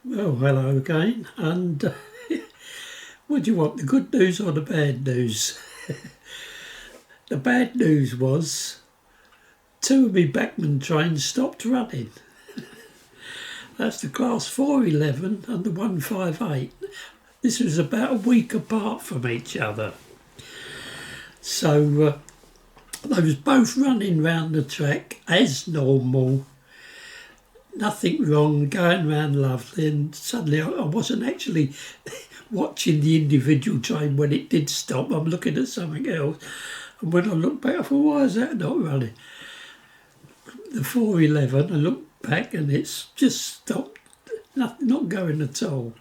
Well, hello again, and what do you want, the good news or the bad news? The bad news was two of my Bachman trains stopped running. That's the Class 411 and the 158. This was about a week apart from each other. So they was both running round the track as normal. Nothing wrong, going round lovely, and suddenly I wasn't actually watching the individual train when it did stop. I'm looking at something else, and when I looked back I thought, why is that not running? The 411, I looked back and it's just stopped, not going at all.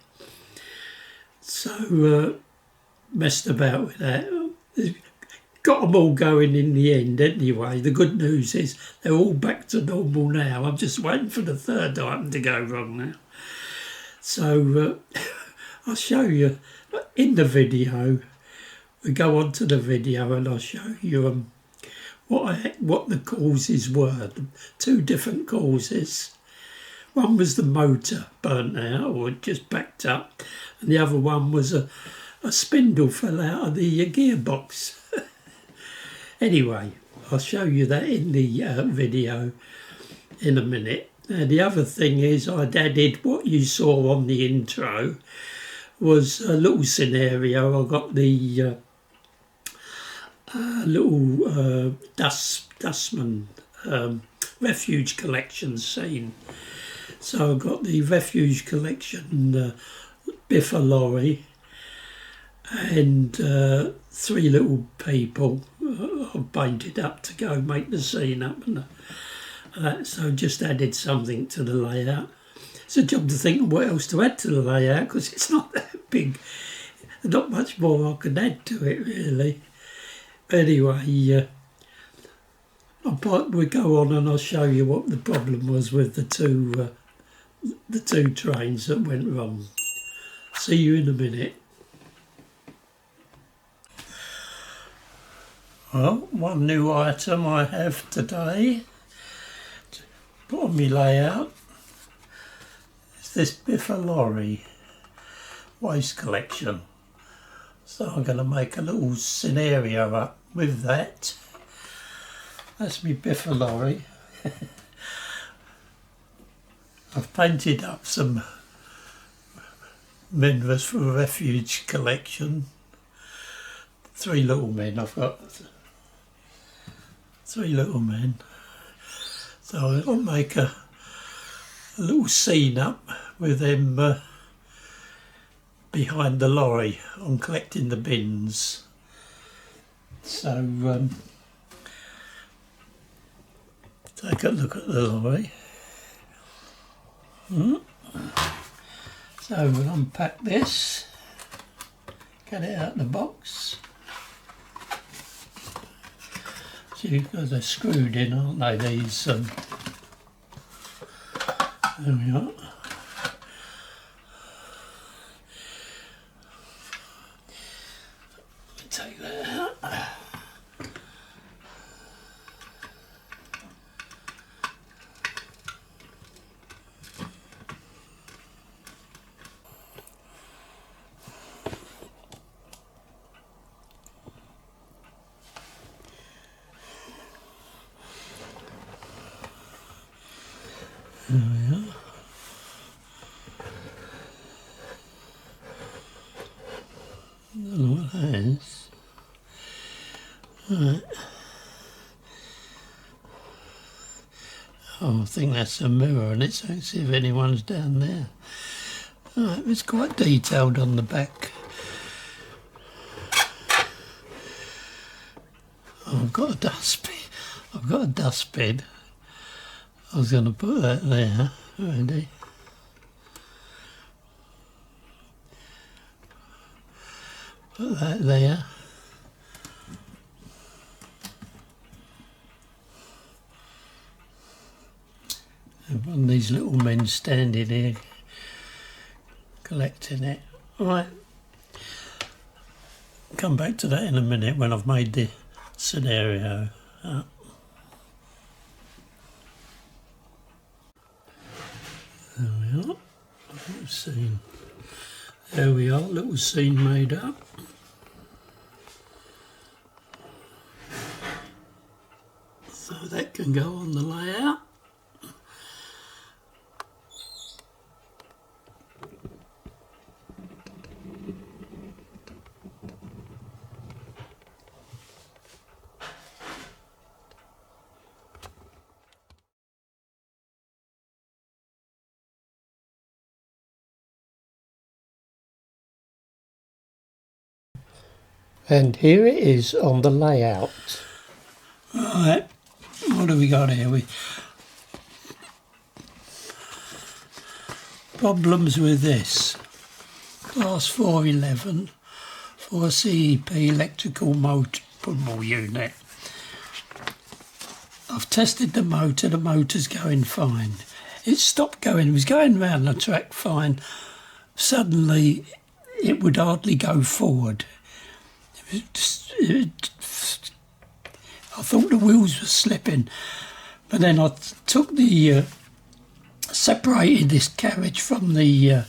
So messed about with that. Got them all going in the end anyway. The good news is they're all back to normal now. I'm just waiting for the third item to go wrong now. So I'll show you in the video. We go on to the video and I'll show you what the causes were. Two different causes. One was the motor burnt out or it just backed up, and the other one was a spindle fell out of the gearbox. Anyway, I'll show you that in the video in a minute. The other thing is I'd added what you saw on the intro was a little scenario. I got the little dustman refuge collection scene. So I got the refuge collection Biffa lorry and three little people I've painted up to go make the scene up, and so just added something to the layout. It's a job to think of what else to add to the layout because it's not that big. Not much more I can add to it really. Anyway, we go on and I'll show you what the problem was with the two trains that went wrong. See you in a minute. Well, one new item I have today to put on my layout is this Biffa lorry waste collection. So I'm going to make a little scenario up with that. That's my Biffa lorry. I've painted up some members for a refuge collection. Three little men, I've got three little men. So I'll make a little scene up with them behind the lorry on collecting the bins. So take a look at the lorry. So we'll unpack this, get it out of the box. See, because they're screwed in, aren't they, these? There we are. Take that out. There we are. I don't know what that is. Right. Oh, I think that's a mirror on it, so let's see if anyone's down there. Right, it's quite detailed on the back. Oh, I've got a dustbin. I've got a dustbin. I was going to put that there, ready. Put that there. And one of these little men standing here collecting it. Right, come back to that in a minute when I've made the scenario up. There we are. Scene. There we are, little scene made up. So that can go on the layout. And here it is on the layout. Right, what have we got here? Problems with this. Class 411 for a CEP electrical motor unit. I've tested the motor's going fine. It stopped going, it was going round the track fine. Suddenly it would hardly go forward. I thought the wheels were slipping, but then I took the separated this carriage from the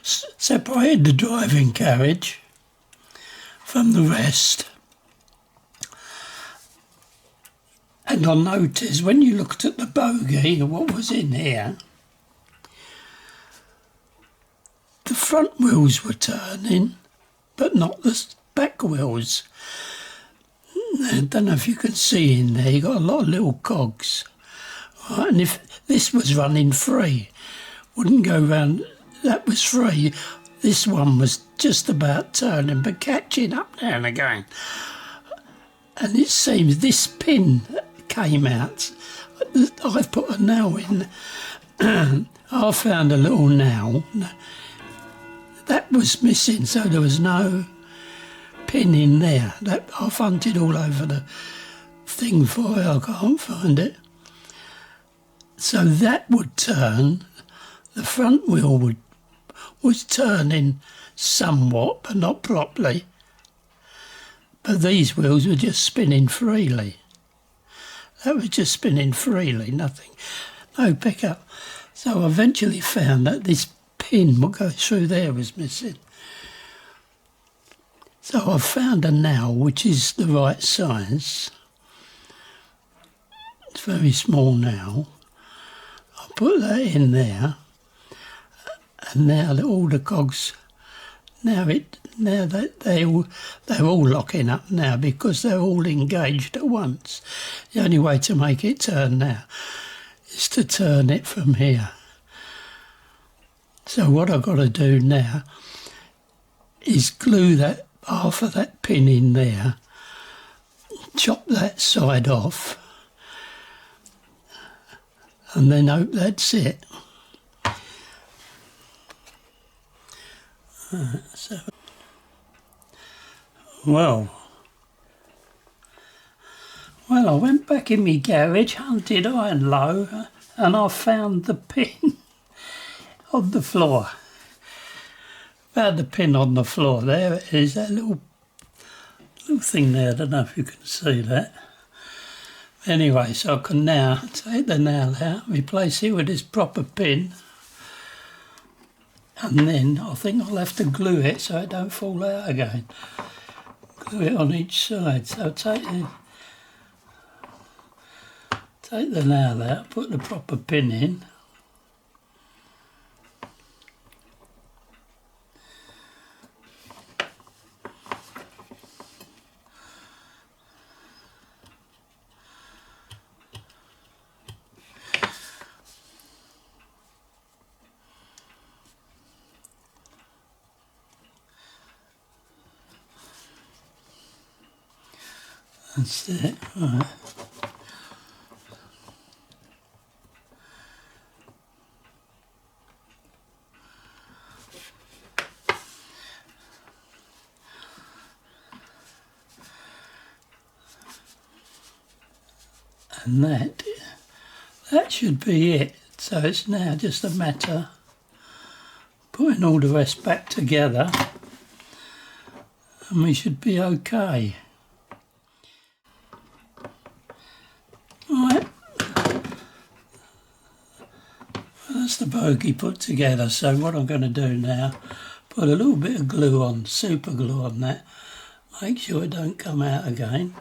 separated the driving carriage from the rest, and I noticed when you looked at the bogie, what was in here, the front wheels were turning, but not the back wheels. I don't know if you can see in there, you got a lot of little cogs. Right, and if this was running free, wouldn't go round, that was free. This one was just about turning, but catching up now and again. And it seems this pin came out. I've put a nail in. I found a little nail. That was missing, so there was no pin in there. That I've hunted all over the thing for it, I can't find it. So that would turn, the front wheel was turning somewhat, but not properly. But these wheels were just spinning freely. That was just spinning freely, nothing, no pickup. So I eventually found that this pin what goes through there was missing. So I've found a nail which is the right size. It's very small now. I'll put that in there, and now all the cogs. Now that they're all locking up now because they're all engaged at once. The only way to make it turn now is to turn it from here. So what I've got to do now is glue that half of that pin in there, chop that side off, and then hope that's it. Well, I went back in my garage, hunted high and low, and I found the pin on the floor. Found the pin on the floor. There it is, that little thing there. I don't know if you can see that. Anyway, so I can now take the nail out, replace it with this proper pin, and then I think I'll have to glue it so it don't fall out again. Glue it on each side. So take the nail out, put the proper pin in. That's it, right. And that should be it. So it's now just a matter of putting all the rest back together and we should be okay. Right. bogie put together, so what I'm going to do now, put a little bit of glue on, super glue on that, make sure it don't come out again,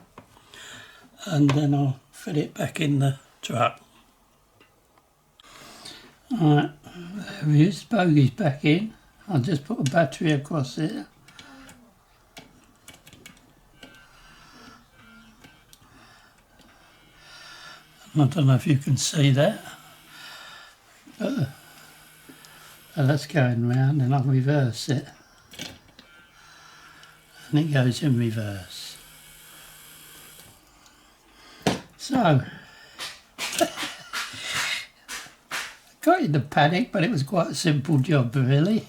and then I'll fit it back in the truck. Alright, there it is, bogey's back in. I'll just put a battery across it. I don't know if you can see that, but that's going round, and I'll reverse it, and it goes in reverse. So, got in the panic, but it was quite a simple job really.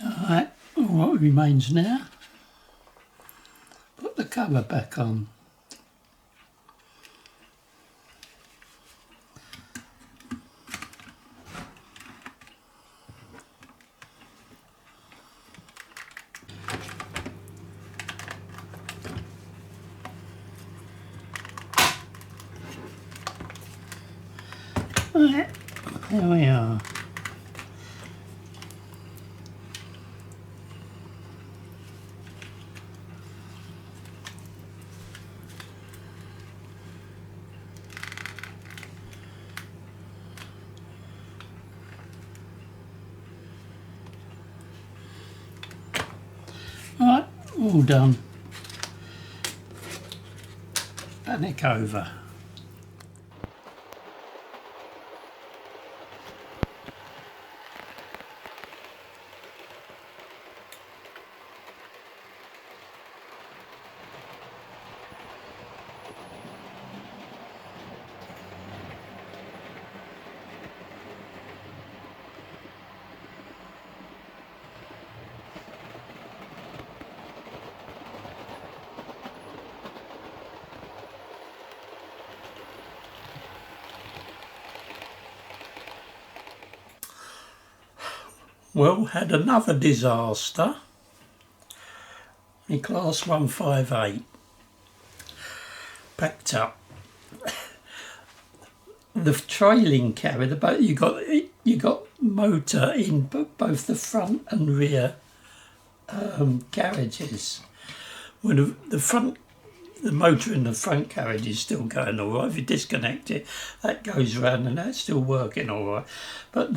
Alright, what remains now, put the cover back on. Right, there we are. Right, all done. Panic over. Well, had another disaster. In class 158, packed up. The trailing carrier, the boat, you got motor in both the front and rear carriages. When the motor in the front carriage is still going all right. If you disconnect it, that goes round and that's still working all right. But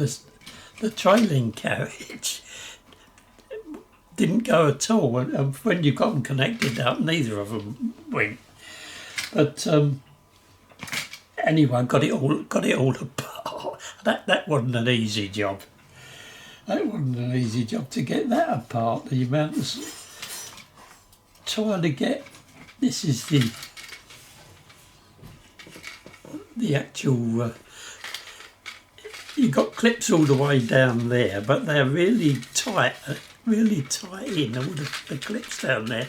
the trailing carriage didn't go at all, and when you got them connected up, neither of them went. But anyway, got it all apart. That wasn't an easy job. That wasn't an easy job to get that apart. The amount of trying to get, this is the actual. You got clips all the way down there, but they're really tight in, all the clips down there.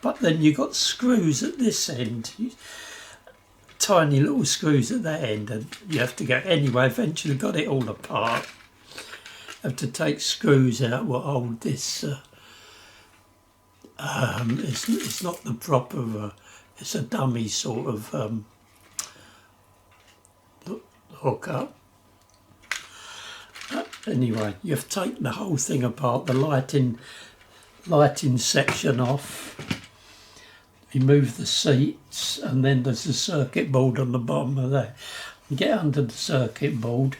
But then you got screws at this end, tiny little screws at that end, and you have to go anyway. Eventually got it all apart. Have to take screws out what hold this. It's not the proper. It's a dummy sort of hook up. Anyway, you have to take the whole thing apart, the lighting section off, remove the seats, and then there's a circuit board on the bottom of that. You get under the circuit board,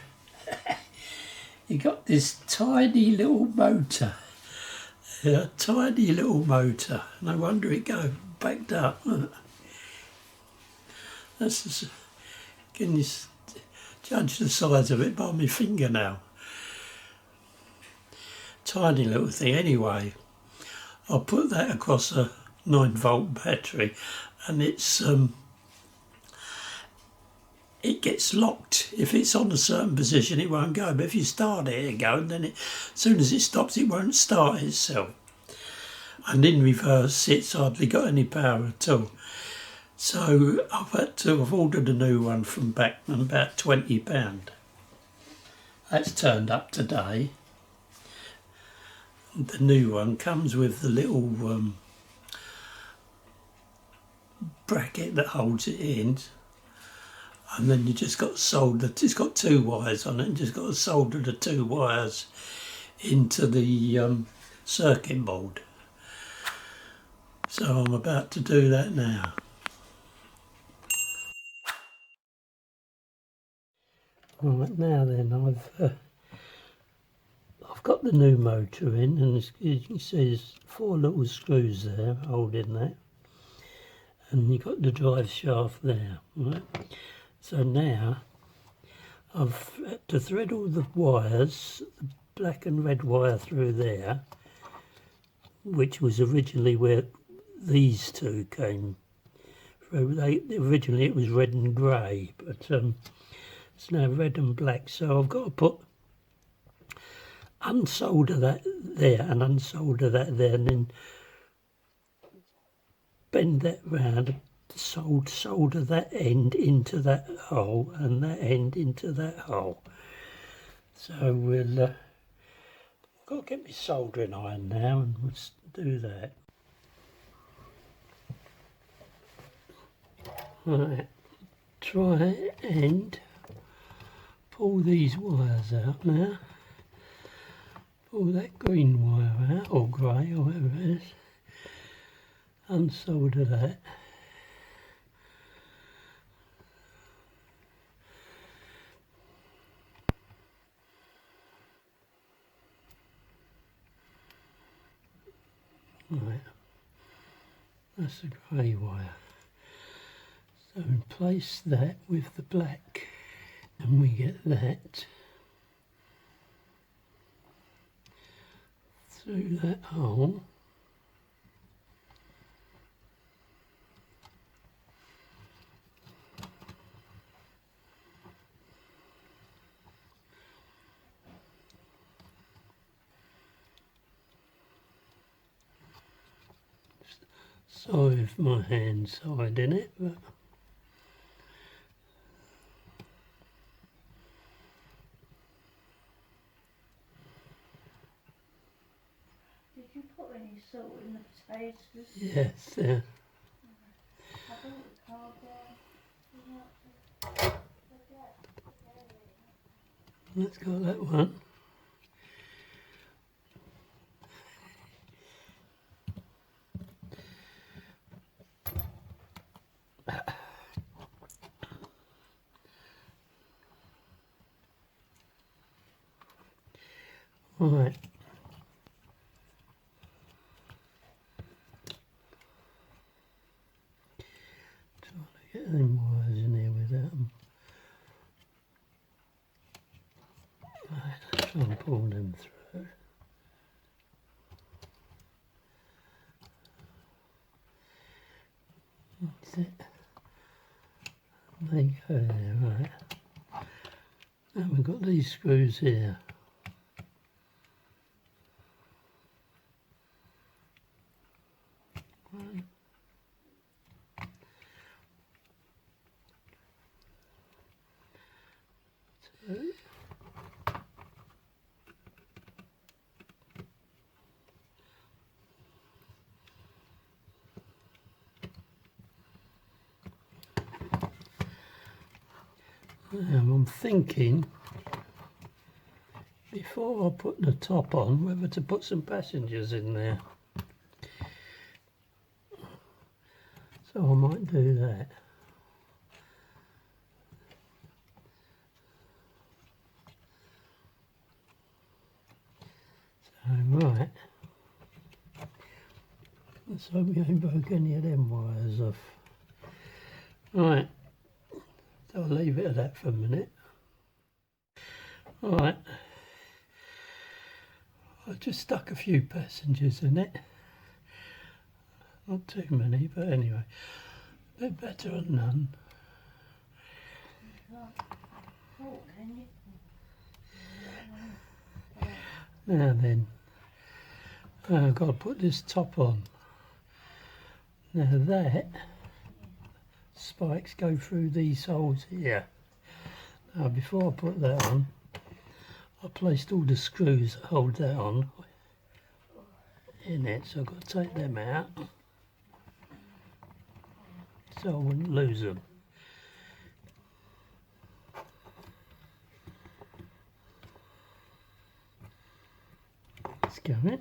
you got this tiny little motor, tiny little motor. No wonder it go backed up. That's just, can you judge the size of it by my fingernail? Tiny little thing. Anyway, I'll put that across a 9-volt battery, and it's it gets locked. If it's on a certain position, it won't go, but if you start it going, then as soon as it stops, it won't start itself. And in reverse, it's hardly got any power at all. So I've ordered a new one from Bachman, about £20. That's turned up today. The new one comes with the little bracket that holds it in, and then you just got to solder. It's got 2 wires on it, and just got to solder the 2 wires into the circuit board. So I'm about to do that now. Right, now then, I've got the new motor in, and as you can see there's 4 little screws there holding that, and you've got the drive shaft there, right? So now I've had to thread all the wires, the black and red wire through there, which was originally where these 2 came through. Originally it was red and grey, but it's now red and black, so I've got to unsolder that there and unsolder that there, and then bend that round, solder that end into that hole and that end into that hole. So we'll got to get my soldering iron now, and we'll do that. Right, try and pull these wires out now. Pull that green wire out, or grey, or whatever it is. Unsolder that. Right, that's the grey wire. So replace that with the black, and we get that through that hole. Sorry if my hand's hiding it, but did you put any salt in the potatoes? yes, yeah. I thought it was cardboard. Let's go that one. Right. Trying to get them wires in here without them. Right, let's try and pull them through. That's it. They go there, right. And we've got these screws here. One, two. I'm thinking, before I put the top on, whether to put some passengers in there. So I might do that. So, right. Let's hope we don't broke any of them wires off. Right. So I'll leave it at that for a minute. Alright. I've just stuck a few passengers in it. Not too many, but anyway. A bit better than none. Oh, can you? Now then, I've got to put this top on. Now that spikes go through these holes here. Now before I put that on, I placed all the screws that hold that on in it, so I've got to take them out. So so I wouldn't lose them. Let's go in.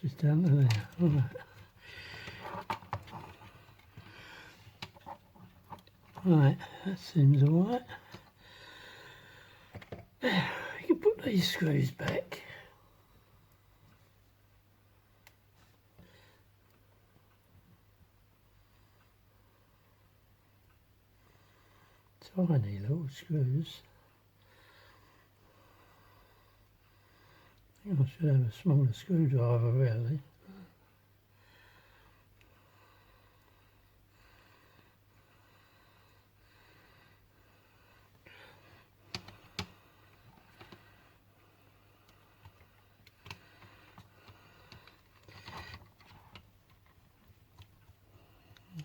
Just down to there. All right. Right, that seems alright. You can put these screws back. Tiny little screws. I think I should have a smaller screwdriver really.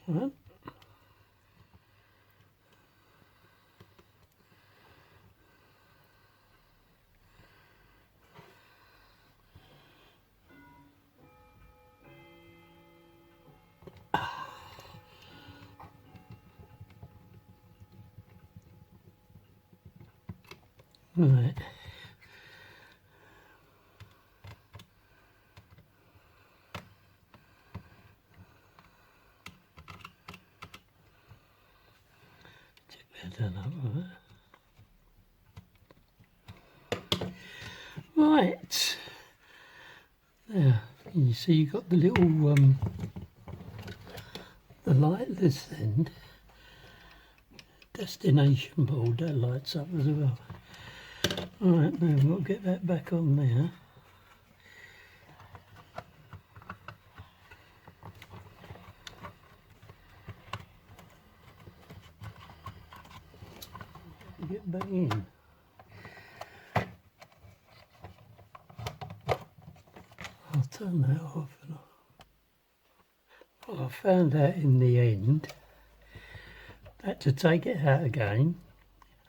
Right. Right. Check that done up, right. There, you see you got the little the light at this end. Destination board, that lights up as well. Alright, now we'll get that back on there. Get back in. I'll turn that off. Well, I found out in the end that to take it out again,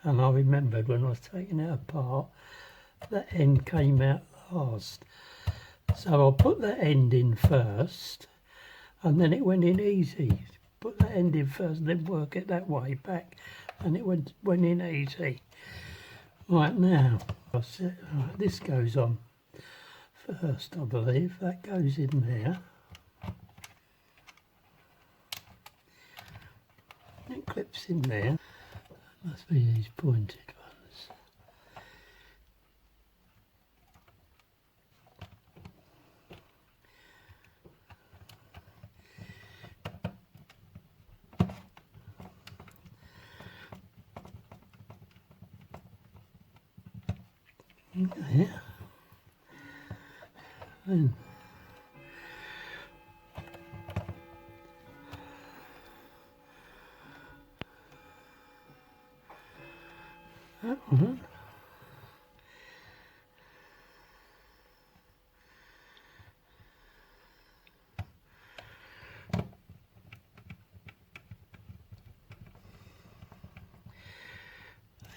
and I remembered when I was taking it apart, that end came out last. So I'll put that end in first, and then it went in easy. Put that end in first, then work it that way back, and it went in easy. Right now, right, this goes on first, I believe. That goes in there. It clips in there. Must be these pointed ones. Yeah. And that one.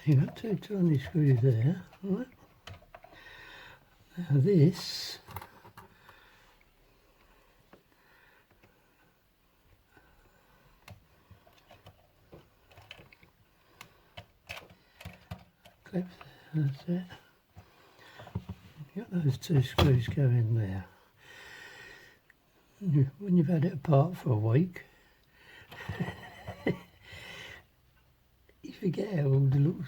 You've got two tiny screws there, right? Now this clips, that's it. Got those two screws going there. When you've had it apart for a week, you forget how all the little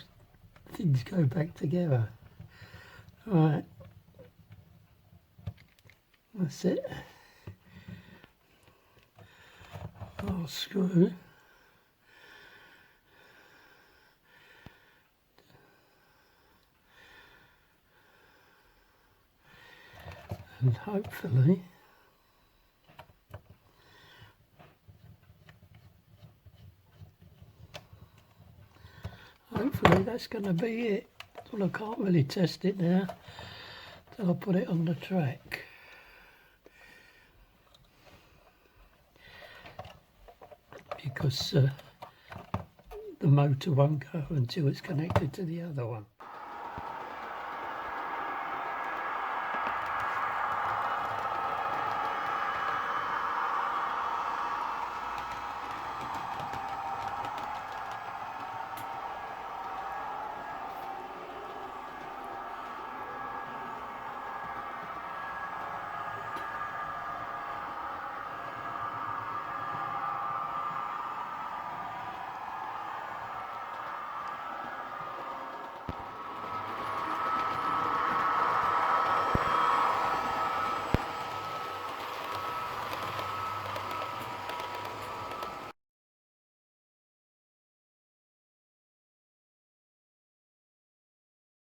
things go back together. Right, that's it. I'll screw. And hopefully that's going to be it. Well, I can't really test it now till I put it on the track. Because the motor won't go until it's connected to the other one.